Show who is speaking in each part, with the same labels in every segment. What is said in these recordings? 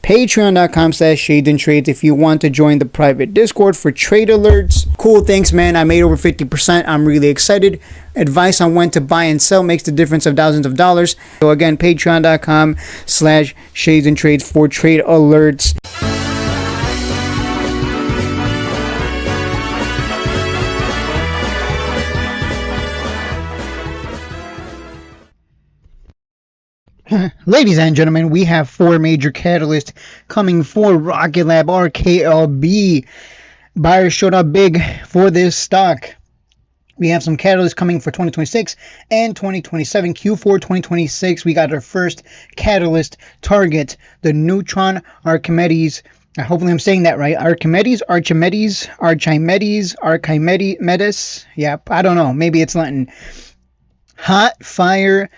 Speaker 1: Patreon.com/shadesandtrades if you want to join the private Discord for trade alerts. Cool, thanks man. I made over 50%. I'm really excited. Advice on when to buy and sell makes the difference of thousands of dollars. So again, Patreon.com/shadesandtrades for trade alerts. Ladies and gentlemen, we have 4 major catalysts coming for RKLB, RKLB. Buyers showed up big for this stock. We have some catalysts coming for 2026 and 2027. Q4 2026, we got our first catalyst target, the Neutron Archimedes. Hopefully I'm saying that right. Archimedes. Yeah, I don't know. Maybe it's Latin. Hot Fire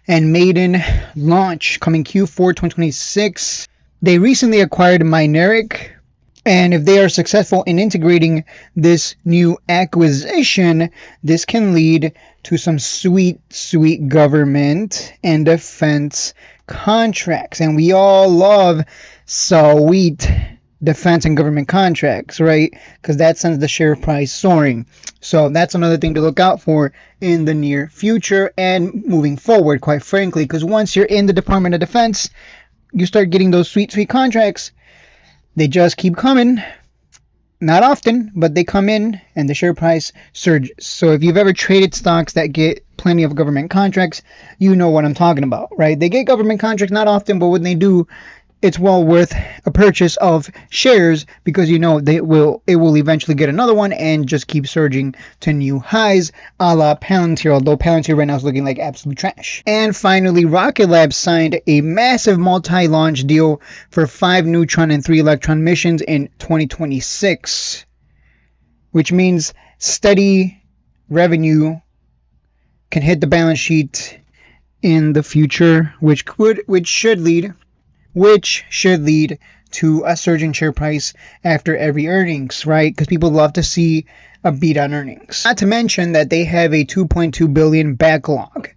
Speaker 1: and Maiden launch coming Q4 2026. They recently acquired Mineric, and if they are successful in integrating this new acquisition, this can lead to some sweet government and defense contracts. And we all love sweet defense and government contracts, right? Because that sends the share price soaring. So that's another thing to look out for in the near future and moving forward, quite frankly, because once you're in the Department of Defense, you start getting those sweet contracts. They just keep coming. Not often, but they come in and the share price surges. So if you've ever traded stocks that get plenty of government contracts, you know what I'm talking about, right? They get government contracts not often, but when they do, it's well worth a purchase of shares because you know it will eventually get another one and just keep surging to new highs, a la Palantir, although Palantir right now is looking like absolute trash. And finally, RKLB signed a massive multi-launch deal for 5 Neutron and 3 Electron missions in 2026, which means steady revenue can hit the balance sheet in the future, which should lead to a surge in share price after every earnings, right? Because people love to see a beat on earnings. Not to mention that they have a $2.2 billion backlog.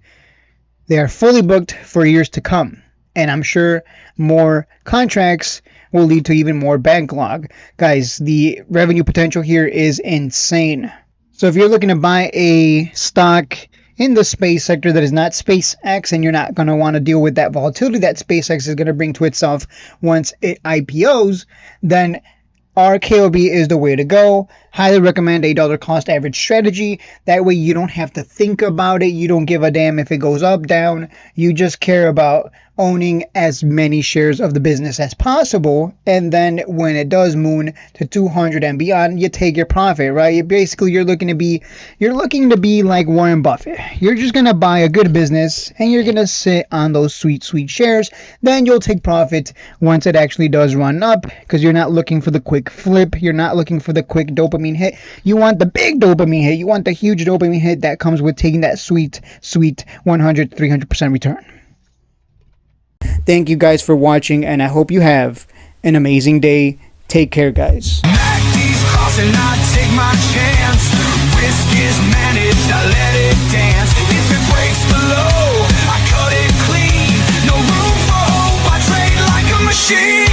Speaker 1: They are fully booked for years to come. And I'm sure more contracts will lead to even more backlog. Guys, the revenue potential here is insane. So if you're looking to buy a stock in the space sector that is not SpaceX, and you're not going to want to deal with that volatility that SpaceX is going to bring to itself once it IPOs, then RKLB is the way to go. Highly recommend a dollar cost average strategy. That way you don't have to think about it. You don't give a damn if it goes up, down. You just care about owning as many shares of the business as possible. And then when it does moon to 200 and beyond, you take your profit, right? Basically, you're looking to be like Warren Buffett. You're just going to buy a good business and you're going to sit on those sweet shares. Then you'll take profit once it actually does run up, because you're not looking for the quick flip. You're not looking for the quick dopamine hit. You want the big dopamine hit. You want the huge dopamine hit that comes with taking that sweet 100-300% return. Thank you guys for watching, and I hope you have an amazing day. Take care, guys. Take my chance. Risk is managed, I let it dance. If it breaks below, I cut it clean. No room for hope, I trade like a machine.